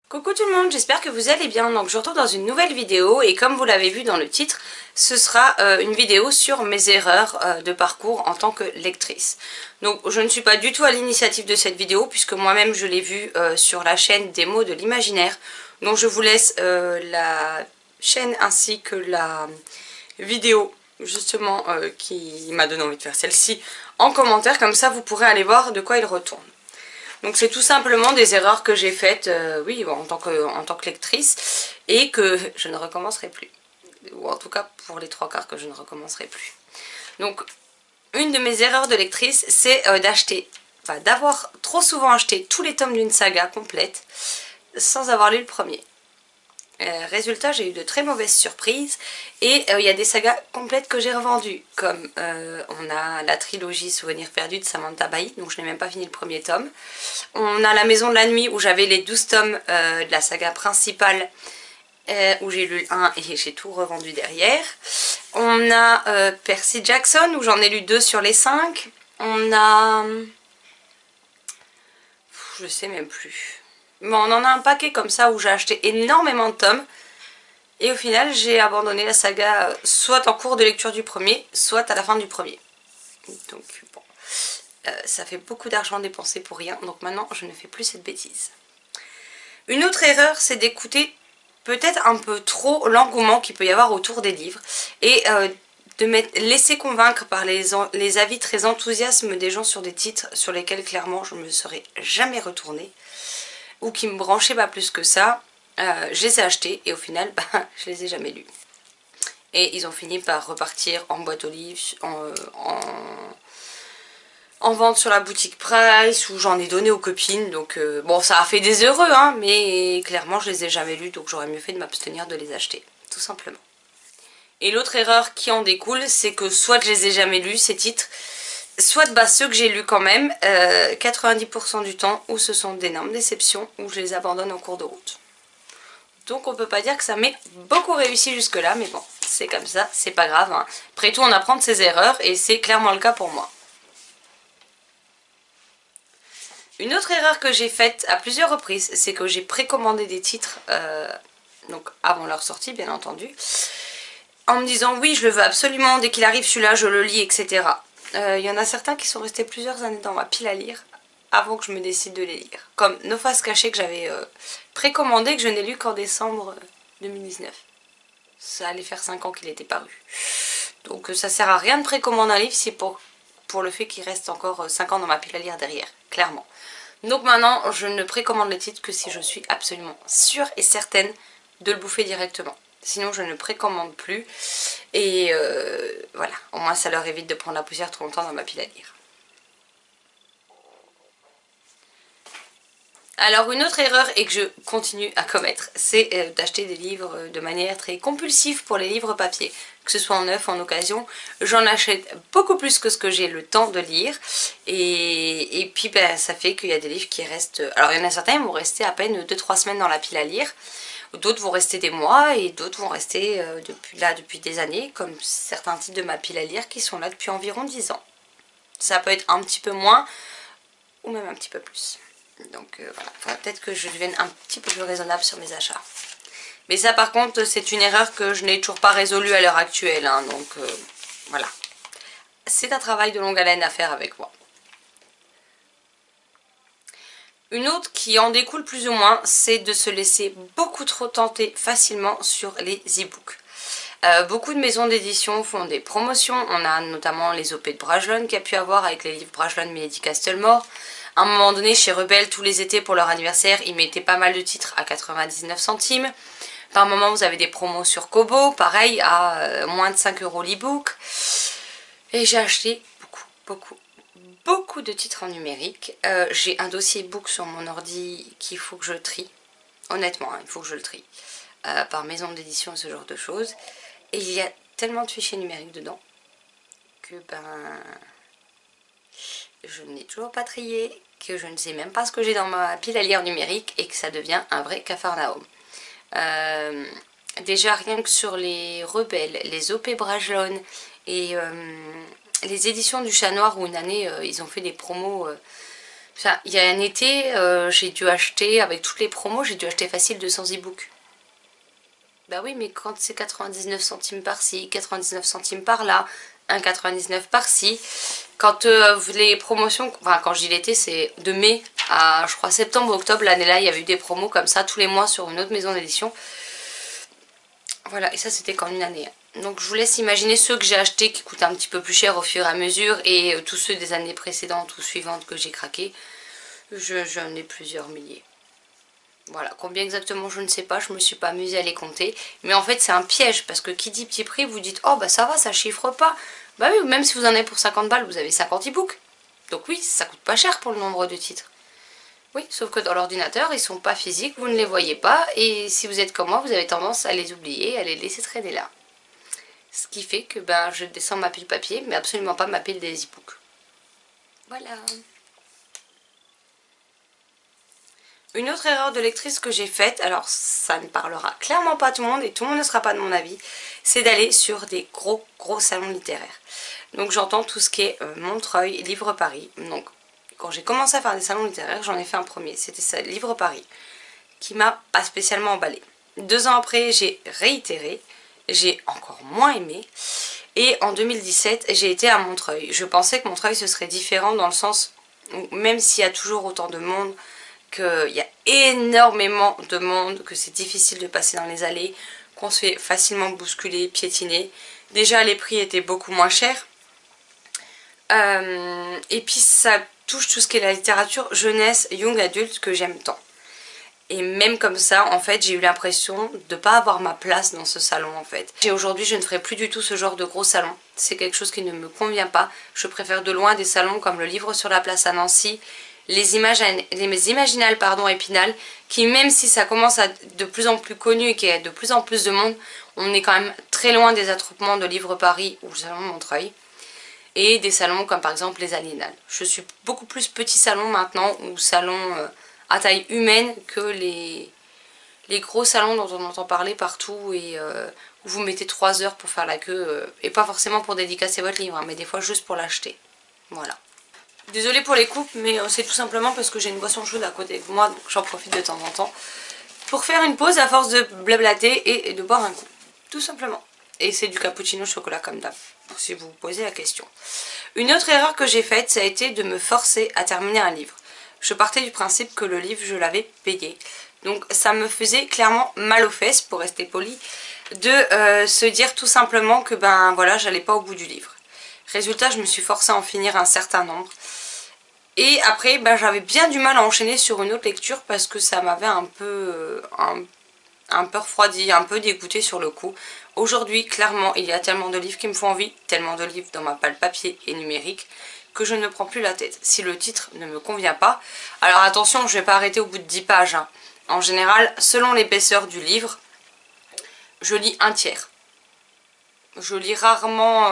Coucou tout le monde, j'espère que vous allez bien. Donc je retrouve dans une nouvelle vidéo et comme vous l'avez vu dans le titre, ce sera une vidéo sur mes erreurs de parcours en tant que lectrice. Donc je ne suis pas du tout à l'initiative de cette vidéo puisque moi-même je l'ai vue sur la chaîne des mots de l'imaginaire. Donc je vous laisse la chaîne ainsi que la vidéo justement qui m'a donné envie de faire celle-ci en commentaire, comme ça vous pourrez aller voir de quoi il retourne. Donc c'est tout simplement des erreurs que j'ai faites oui, en tant que lectrice et que je ne recommencerai plus. Ou en tout cas pour les 3/4 que je ne recommencerai plus. Donc une de mes erreurs de lectrice c'est d'avoir trop souvent acheté tous les tomes d'une saga complète sans avoir lu le premier. Résultat, j'ai eu de très mauvaises surprises et il y a des sagas complètes que j'ai revendues, comme on a la trilogie Souvenirs perdus de Samantha Bailly, donc je n'ai même pas fini le premier tome. On a La Maison de la Nuit où j'avais les 12 tomes de la saga principale où j'ai lu le 1 et j'ai tout revendu derrière. On a Percy Jackson où j'en ai lu 2 sur les 5. On a... je sais même plus. Bon, on en a un paquet comme ça où j'ai acheté énormément de tomes. Et au final, j'ai abandonné la saga soit en cours de lecture du premier, soit à la fin du premier. Donc bon, ça fait beaucoup d'argent dépensé pour rien. Donc maintenant, je ne fais plus cette bêtise. Une autre erreur, c'est d'écouter peut-être un peu trop l'engouement qu'il peut y avoir autour des livres. Et de me laisser convaincre par les avis très enthousiastes des gens sur des titres sur lesquels clairement je ne me serais jamais retournée. Ou qui me branchaient pas plus que ça. Je les ai achetés et au final je les ai jamais lus. Et ils ont fini par repartir en boîte aux livres, en vente sur la boutique Price, où j'en ai donné aux copines. Donc bon, ça a fait des heureux hein, mais clairement je les ai jamais lus, donc j'aurais mieux fait de m'abstenir de les acheter, tout simplement. Et l'autre erreur qui en découle, c'est que soit je les ai jamais lus ces titres, soit ceux que j'ai lus quand même, 90% du temps, où ce sont d'énormes déceptions, où je les abandonne en cours de route. Donc on peut pas dire que ça m'ait beaucoup réussi jusque là, mais bon, c'est comme ça, c'est pas grave. Hein. Après tout, on apprend de ses erreurs et c'est clairement le cas pour moi. Une autre erreur que j'ai faite à plusieurs reprises, c'est que j'ai précommandé des titres, donc avant leur sortie bien entendu, en me disant oui je le veux absolument, dès qu'il arrive celui-là je le lis, etc. Il y en a certains qui sont restés plusieurs années dans ma pile à lire avant que je me décide de les lire. Comme Nos Faces Cachées que j'avais précommandé, que je n'ai lu qu'en décembre 2019. Ça allait faire 5 ans qu'il était paru. Donc ça sert à rien de précommander un livre, c'est pour le fait qu'il reste encore 5 ans dans ma pile à lire derrière, clairement. Donc maintenant je ne précommande le titre que si je suis absolument sûre et certaine de le bouffer directement. Sinon je ne précommande plus et voilà, au moins ça leur évite de prendre la poussière trop longtemps dans ma pile à lire. Alors une autre erreur et que je continue à commettre, c'est d'acheter des livres de manière très compulsive pour les livres papier. Que ce soit en neuf, en occasion, j'en achète beaucoup plus que ce que j'ai le temps de lire. Et puis ça fait qu'il y a des livres qui restent... Alors il y en a certains qui vont rester à peine 2-3 semaines dans la pile à lire. D'autres vont rester des mois et d'autres vont rester depuis des années, comme certains titres de ma pile à lire qui sont là depuis environ 10 ans. Ça peut être un petit peu moins ou même un petit peu plus. Donc voilà, il faudrait peut-être que je devienne un petit peu plus raisonnable sur mes achats. Mais ça par contre c'est une erreur que je n'ai toujours pas résolue à l'heure actuelle. Hein, donc voilà. C'est un travail de longue haleine à faire avec moi. Une autre qui en découle plus ou moins, c'est de se laisser beaucoup trop tenter facilement sur les e-books. Beaucoup de maisons d'édition font des promotions. On a notamment les OP de Brajlon qui a pu avoir avec les livres Brajlon Milady Castlemore. À un moment donné, chez Rebelle, tous les étés pour leur anniversaire, ils mettaient pas mal de titres à 99 centimes. Par moment, vous avez des promos sur Kobo, pareil, à moins de 5 € l'e-book. Et j'ai acheté beaucoup de titres en numérique. J'ai un dossier book sur mon ordi qu'il faut que je trie. Honnêtement, hein, il faut que je le trie. Par maison d'édition, ce genre de choses. Et il y a tellement de fichiers numériques dedans que je n'ai toujours pas trié, que je ne sais même pas ce que j'ai dans ma pile à lire numérique et que ça devient un vrai capharnaüm. Déjà rien que sur les Rebelles, les OP Brajlon et les éditions du Chat Noir où une année ils ont fait des promos Enfin, il y a un été, j'ai dû acheter, avec toutes les promos, j'ai dû acheter facile 200 e-books. Bah oui, mais quand c'est 99 centimes par-ci, 99 centimes par-là, 1,99 par-ci, quand les promotions, enfin quand je dis l'été, c'est de mai à je crois septembre, octobre, l'année-là, il y avait eu des promos comme ça tous les mois sur une autre maison d'édition. Voilà, et ça c'était qu'en une année. Donc je vous laisse imaginer ceux que j'ai achetés qui coûtent un petit peu plus cher au fur et à mesure et tous ceux des années précédentes ou suivantes que j'ai craqué. J'en ai plusieurs milliers. Voilà, combien exactement je ne sais pas, je me suis pas amusée à les compter. Mais en fait c'est un piège parce que qui dit petit prix, vous dites oh bah ça va, ça chiffre pas. Bah oui, même si vous en avez pour 50 balles, vous avez 50 e-books. Donc oui, ça coûte pas cher pour le nombre de titres. Oui, sauf que dans l'ordinateur, ils sont pas physiques, vous ne les voyez pas. Et si vous êtes comme moi, vous avez tendance à les oublier, à les laisser traîner là. Ce qui fait que ben, je descends ma pile papier, mais absolument pas ma pile des e-books. Voilà. Une autre erreur de lectrice que j'ai faite, alors ça ne parlera clairement pas à tout le monde et tout le monde ne sera pas de mon avis, c'est d'aller sur des gros salons littéraires. Donc j'entends tout ce qui est Montreuil, Livre Paris. Donc quand j'ai commencé à faire des salons littéraires, j'en ai fait un premier, c'était ça, Livre Paris, qui m'a pas spécialement emballé. 2 ans après, j'ai réitéré, j'ai encore moins aimé. Et en 2017, j'ai été à Montreuil. Je pensais que Montreuil ce serait différent dans le sens où même s'il y a toujours autant de monde, qu'il y a énormément de monde, que c'est difficile de passer dans les allées, qu'on se fait facilement bousculer, piétiner. Déjà les prix étaient beaucoup moins chers. Et puis ça touche tout ce qui est la littérature jeunesse, young adulte que j'aime tant. Et même comme ça, en fait, j'ai eu l'impression de ne pas avoir ma place dans ce salon, en fait. Et aujourd'hui, je ne ferai plus du tout ce genre de gros salon. C'est quelque chose qui ne me convient pas. Je préfère de loin des salons comme le Livre sur la place à Nancy, les Imaginales, pardon, Épinal, qui même si ça commence à être de plus en plus connu et qu'il y a de plus en plus de monde, on est quand même très loin des attroupements de Livre Paris ou le salon de Montreuil. Et des salons comme par exemple les Aliénales. Je suis beaucoup plus petit salon maintenant, ou salon à taille humaine, que les gros salons dont on entend parler partout et où vous mettez 3 heures pour faire la queue. Et pas forcément pour dédicacer votre livre, hein, mais des fois juste pour l'acheter. Voilà. Désolée pour les coupes, mais c'est tout simplement parce que j'ai une boisson chaude à côté de moi, donc j'en profite de temps en temps pour faire une pause à force de blablater et de boire un coup. Tout simplement. Et c'est du cappuccino chocolat comme d'hab, si vous vous posez la question. Une autre erreur que j'ai faite, ça a été de me forcer à terminer un livre. Je partais du principe que le livre, je l'avais payé. Donc ça me faisait clairement mal aux fesses, pour rester poli, de se dire tout simplement que ben voilà, j'allais pas au bout du livre. Résultat, je me suis forcée à en finir un certain nombre. Et après, ben, j'avais bien du mal à enchaîner sur une autre lecture parce que ça m'avait un peu refroidi, un peu dégoûté sur le coup. Aujourd'hui, clairement, il y a tellement de livres qui me font envie, tellement de livres dans ma palle papier et numérique, que je ne me prends plus la tête. Si le titre ne me convient pas, alors attention, je ne vais pas arrêter au bout de 10 pages. Hein. En général, selon l'épaisseur du livre, je lis un tiers. Je lis rarement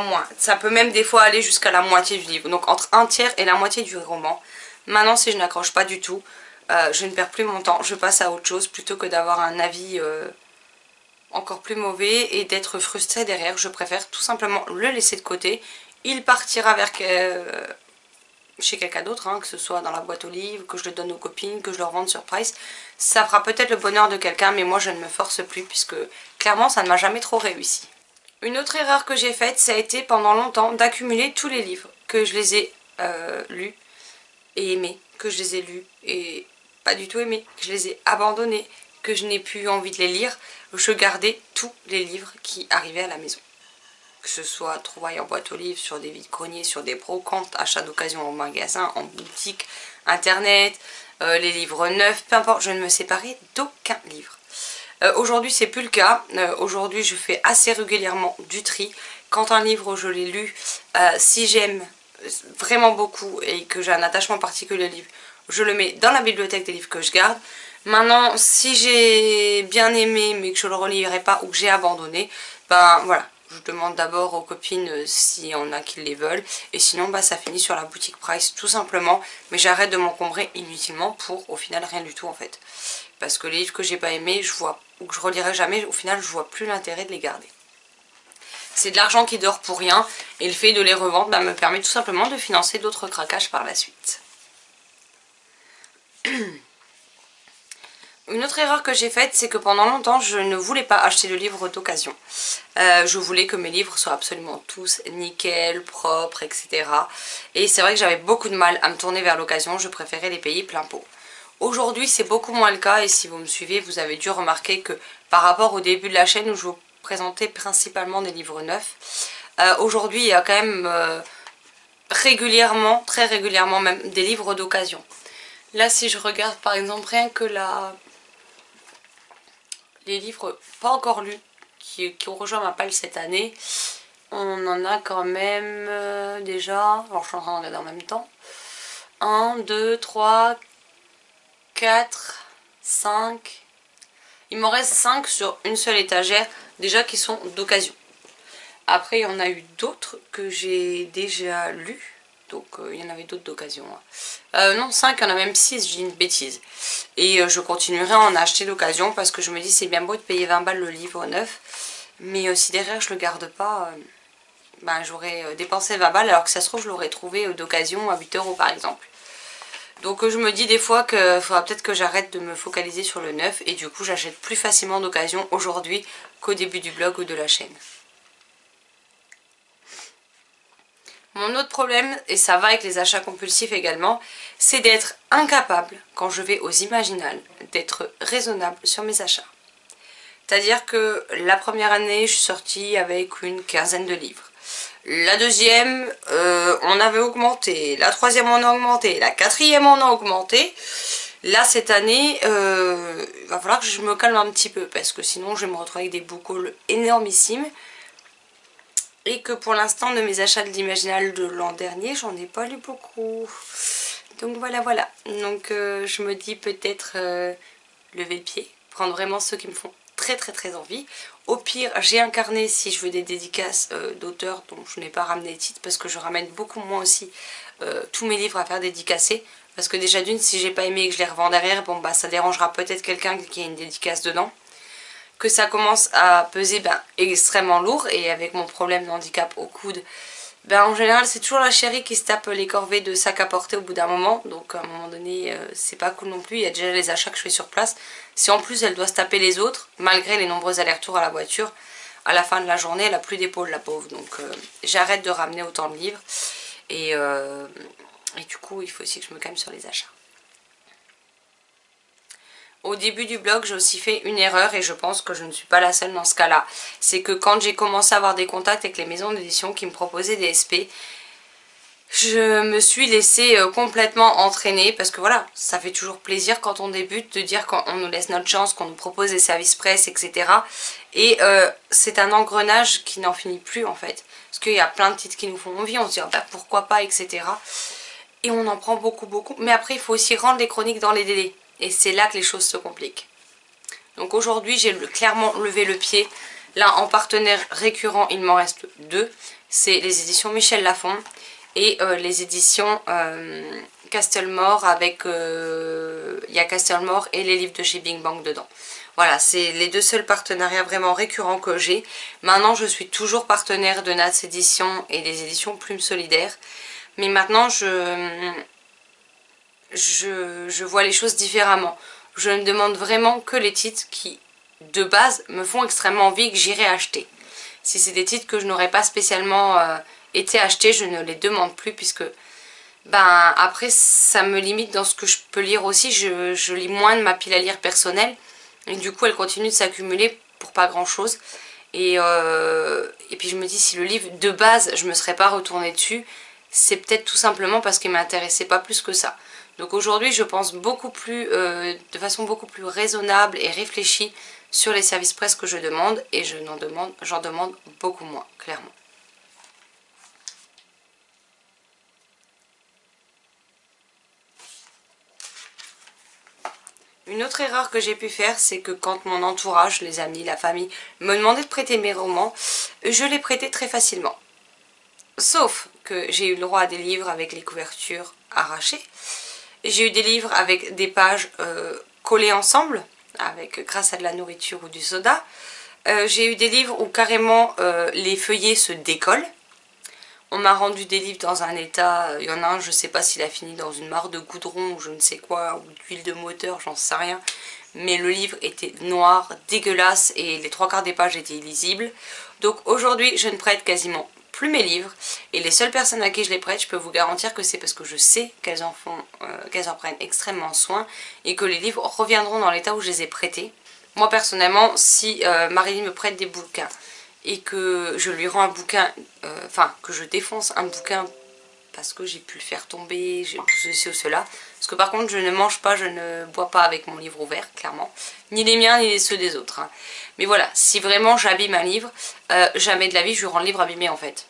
moins. Ça peut même des fois aller jusqu'à la moitié du livre. Donc entre un tiers et la moitié du roman. Maintenant, si je n'accroche pas du tout, je ne perds plus mon temps. Je passe à autre chose plutôt que d'avoir un avis encore plus mauvais et d'être frustrée derrière. Je préfère tout simplement le laisser de côté. Il partira vers chez quelqu'un d'autre, hein, que ce soit dans la boîte aux livres, que je le donne aux copines, que je le revende sur Price. Ça fera peut-être le bonheur de quelqu'un, mais moi je ne me force plus puisque clairement ça ne m'a jamais trop réussi. Une autre erreur que j'ai faite, ça a été pendant longtemps d'accumuler tous les livres, que je les ai lus et aimés, que je les ai lus et pas du tout aimés, que je les ai abandonnés, que je n'ai plus envie de les lire. Je gardais tous les livres qui arrivaient à la maison. Que ce soit trouvailles en boîte aux livres, sur des vides-greniers, sur des brocantes, achats d'occasion en magasin, en boutique, internet, les livres neufs, peu importe, je ne me séparais d'aucun livre. Aujourd'hui c'est plus le cas, aujourd'hui je fais assez régulièrement du tri. Quand un livre je l'ai lu, si j'aime vraiment beaucoup et que j'ai un attachement particulier au livre, je le mets dans la bibliothèque des livres que je garde. Maintenant si j'ai bien aimé mais que je le relirai pas ou que j'ai abandonné, ben voilà, je demande d'abord aux copines s'il y en a qui les veulent et sinon bah, ça finit sur la boutique Price tout simplement, mais j'arrête de m'encombrer inutilement pour au final rien du tout en fait. Parce que les livres que j'ai pas aimés, je vois, ou que je relirai jamais, au final je vois plus l'intérêt de les garder. c'est de l'argent qui dort pour rien. Et le fait de les revendre me permet tout simplement de financer d'autres craquages par la suite. Une autre erreur que j'ai faite, c'est que pendant longtemps, je ne voulais pas acheter de livres d'occasion. Je voulais que mes livres soient absolument tous nickel, propres, etc. Et c'est vrai que j'avais beaucoup de mal à me tourner vers l'occasion, je préférais les payer plein pot. Aujourd'hui, c'est beaucoup moins le cas et si vous me suivez, vous avez dû remarquer que par rapport au début de la chaîne où je vous présentais principalement des livres neufs, aujourd'hui, il y a quand même régulièrement, très régulièrement même, des livres d'occasion. Là, si je regarde par exemple rien que les livres pas encore lus qui ont rejoint ma palle cette année, on en a quand même déjà, alors je suis en train de regarder en même temps, 1, 2, 3, 4, 5, il m'en reste 5 sur une seule étagère déjà qui sont d'occasion. Après il y en a eu d'autres que j'ai déjà lus. Donc il y en avait d'autres d'occasion. Non, 5, il y en a même 6, j'ai une bêtise. Et je continuerai à en acheter d'occasion parce que je me dis c'est bien beau de payer 20 balles le livre neuf. Mais si derrière je le garde pas, j'aurais dépensé 20 balles alors que ça se trouve je l'aurais trouvé d'occasion à 8 € par exemple. Donc je me dis des fois qu'il faudra peut-être que j'arrête de me focaliser sur le neuf. Et du coup j'achète plus facilement d'occasion aujourd'hui qu'au début du blog ou de la chaîne. Mon autre problème, et ça va avec les achats compulsifs également, c'est d'être incapable, quand je vais aux Imaginales, d'être raisonnable sur mes achats. C'est-à-dire que la première année, je suis sortie avec une quinzaine de livres. La deuxième, on avait augmenté. La troisième, on a augmenté. La quatrième, on a augmenté. Là, cette année, il va falloir que je me calme un petit peu, parce que sinon, je vais me retrouver avec des boucles énormissimes. Et que pour l'instant de mes achats de l'Imaginale de l'an dernier, j'en ai pas lu beaucoup. Donc voilà. Donc je me dis peut-être lever le pied, prendre vraiment ceux qui me font très envie. Au pire, j'ai un carnet si je veux des dédicaces d'auteurs dont je n'ai pas ramené les titres parce que je ramène beaucoup moins aussi tous mes livres à faire dédicacer. Parce que déjà d'une, si j'ai pas aimé et que je les revends derrière, bon ça dérangera peut-être quelqu'un qui a une dédicace dedans. Que ça commence à peser extrêmement lourd et avec mon problème de handicap au coude, en général c'est toujours la chérie qui se tape les corvées de sac à porter au bout d'un moment, donc à un moment donné c'est pas cool non plus. Il y a déjà les achats que je fais sur place, si en plus elle doit se taper les autres malgré les nombreux allers-retours à la voiture, à la fin de la journée elle a plus d'épaule la pauvre, donc j'arrête de ramener autant de livres et du coup il faut aussi que je me calme sur les achats. Au début du blog, j'ai aussi fait une erreur et je pense que je ne suis pas la seule dans ce cas-là. C'est que quand j'ai commencé à avoir des contacts avec les maisons d'édition qui me proposaient des SP, je me suis laissée complètement entraîner parce que voilà, ça fait toujours plaisir quand on débute de dire qu'on nous laisse notre chance, qu'on nous propose des services presse, etc. Et c'est un engrenage qui n'en finit plus en fait. Parce qu'il y a plein de titres qui nous font envie, on se dit pourquoi pas, etc. Et on en prend beaucoup. Mais après, il faut aussi rendre les chroniques dans les délais. Et c'est là que les choses se compliquent. Donc aujourd'hui, j'ai clairement levé le pied. Là, en partenaire récurrent, il m'en reste 2. C'est les éditions Michel Lafon et les éditions Castlemore avec... il y a Castlemore et les livres de chez Bing Bang dedans. Voilà, c'est les 2 seuls partenariats vraiment récurrents que j'ai. Maintenant, je suis toujours partenaire de Nats Éditions et des éditions Plume Solidaire. Mais maintenant, je vois les choses différemment. Je ne demande vraiment que les titres qui, de base, me font extrêmement envie et que j'irai acheter. Si c'est des titres que je n'aurais pas spécialement été achetés, je ne les demande plus puisque, après, ça me limite dans ce que je peux lire aussi. Je lis moins de ma pile à lire personnelle et du coup, elle continue de s'accumuler pour pas grand-chose. Et puis je me dis, si le livre, de base, je me serais pas retournée dessus, c'est peut-être tout simplement parce qu'il ne m'intéressait pas plus que ça. Donc aujourd'hui, je pense beaucoup plus, de façon beaucoup plus raisonnable et réfléchie sur les services presse que je demande et j'en demande beaucoup moins, clairement. Une autre erreur que j'ai pu faire, c'est que quand mon entourage, les amis, la famille, me demandaient de prêter mes romans, je les prêtais très facilement. Sauf que j'ai eu le droit à des livres avec les couvertures arrachées. J'ai eu des livres avec des pages collées ensemble, grâce à de la nourriture ou du soda. J'ai eu des livres où carrément les feuillets se décollent. On m'a rendu des livres dans un état, il y en a un, je sais pas s'il a fini dans une mare de goudron ou je ne sais quoi, ou d'huile de moteur, j'en sais rien. Mais le livre était noir, dégueulasse et les 3/4 des pages étaient illisibles. Donc aujourd'hui, je ne prête quasiment plus mes livres. Et les seules personnes à qui je les prête, je peux vous garantir que c'est parce que je sais qu'elles en prennent extrêmement soin et que les livres reviendront dans l'état où je les ai prêtés. Moi personnellement, si Marilyn me prête des bouquins et que je lui rends un bouquin, enfin que je défonce un bouquin parce que j'ai pu le faire tomber, j'ai ceci ou cela. Parce que par contre je ne mange pas, je ne bois pas avec mon livre ouvert, clairement. Ni les miens, ni ceux des autres. Hein. Mais voilà, si vraiment j'abîme un livre, jamais de la vie je lui rends le livre abîmé en fait.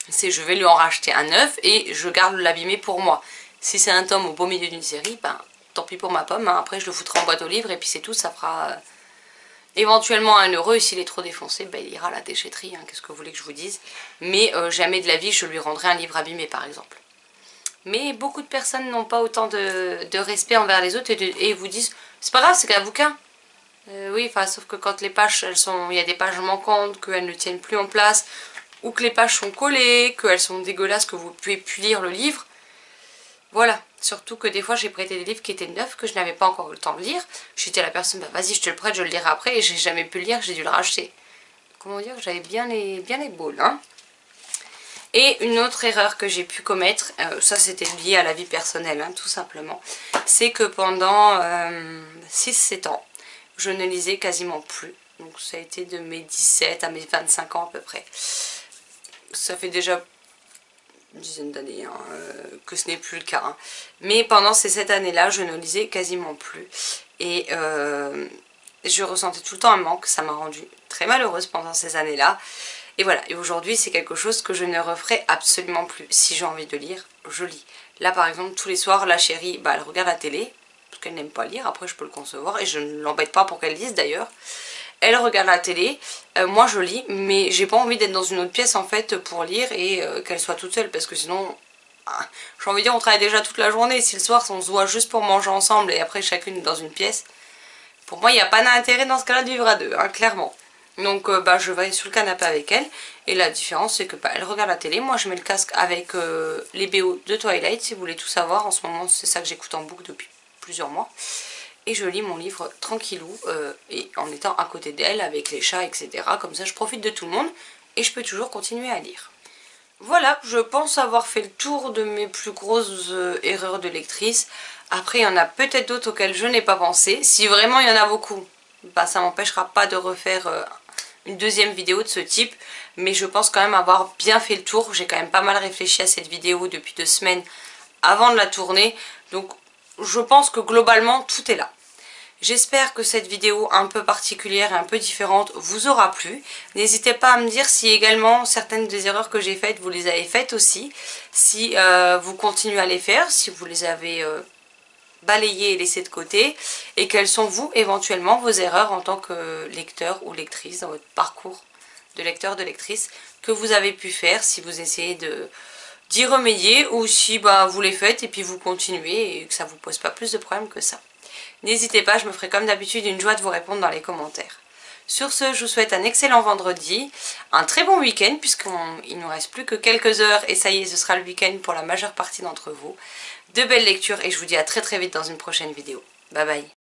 C'est je vais lui en racheter un neuf et je garde l'abîmé pour moi. Si c'est un tome au beau milieu d'une série, ben tant pis pour ma pomme. Hein. Après je le foutrai en boîte aux livres et puis c'est tout, ça fera... éventuellement 1 € et s'il est trop défoncé, ben, il ira à la déchetterie, hein, qu'est-ce que vous voulez que je vous dise. Mais jamais de la vie je lui rendrai un livre abîmé par exemple. Mais beaucoup de personnes n'ont pas autant de respect envers les autres et vous disent c'est pas grave, c'est qu'un bouquin. Oui, enfin sauf que quand les pages, il y a des pages manquantes, qu'elles ne tiennent plus en place, ou que les pages sont collées, qu'elles sont dégueulasses, que vous ne pouvez plus lire le livre. Voilà, surtout que des fois j'ai prêté des livres qui étaient neufs, que je n'avais pas encore eu le temps de lire. J'étais la personne, bah vas-y je te le prête, je le lirai après, et j'ai jamais pu le lire, j'ai dû le racheter. Comment dire, j'avais bien les balles, hein. Et une autre erreur que j'ai pu commettre, ça c'était lié à la vie personnelle, hein, tout simplement, c'est que pendant 6-7 ans, je ne lisais quasiment plus. Donc ça a été de mes 17 à mes 25 ans à peu près. Ça fait déjà une dizaine d'années hein, que ce n'est plus le cas. Hein. Mais pendant ces 7 années-là, je ne lisais quasiment plus. Et je ressentais tout le temps un manque. Ça m'a rendue très malheureuse pendant ces années-là. Et voilà. Et aujourd'hui, c'est quelque chose que je ne referai absolument plus. Si j'ai envie de lire, je lis. Là, par exemple, tous les soirs, la chérie, bah, elle regarde la télé. Parce qu'elle n'aime pas lire. Après, je peux le concevoir. Et je ne l'embête pas pour qu'elle lise d'ailleurs. Elle regarde la télé, moi je lis, mais j'ai pas envie d'être dans une autre pièce en fait pour lire et qu'elle soit toute seule parce que sinon, j'ai envie de dire on travaille déjà toute la journée, si le soir on se voit juste pour manger ensemble et après chacune dans une pièce, pour moi il n'y a pas d'intérêt dans ce cas là de vivre à deux, hein, clairement. Donc bah, je vais sur le canapé avec elle et la différence c'est que bah, elle regarde la télé, moi je mets le casque avec les BO de Twilight si vous voulez tout savoir, en ce moment c'est ça que j'écoute en boucle depuis plusieurs mois. Et je lis mon livre tranquillou et en étant à côté d'elle avec les chats etc. Comme ça je profite de tout le monde et je peux toujours continuer à lire. Voilà, je pense avoir fait le tour de mes plus grosses erreurs de lectrice. Après il y en a peut-être d'autres auxquelles je n'ai pas pensé. Si vraiment il y en a beaucoup, bah, ça m'empêchera pas de refaire une deuxième vidéo de ce type. Mais je pense quand même avoir bien fait le tour. J'ai quand même pas mal réfléchi à cette vidéo depuis 2 semaines avant de la tourner. Donc je pense que globalement tout est là. J'espère que cette vidéo un peu particulière et un peu différente vous aura plu. N'hésitez pas à me dire si également certaines des erreurs que j'ai faites, vous les avez faites aussi. Si vous continuez à les faire, si vous les avez balayées et laissées de côté. Et quelles sont vous éventuellement vos erreurs en tant que lecteur ou lectrice dans votre parcours de lecteur, de lectrice que vous avez pu faire si vous essayez d'y remédier ou si bah, vous les faites et puis vous continuez et que ça ne vous pose pas plus de problèmes que ça. N'hésitez pas, je me ferai comme d'habitude une joie de vous répondre dans les commentaires. Sur ce, je vous souhaite un excellent vendredi, un très bon week-end puisqu'il ne nous reste plus que quelques heures et ça y est, ce sera le week-end pour la majeure partie d'entre vous. De belles lectures et je vous dis à très très vite dans une prochaine vidéo. Bye bye.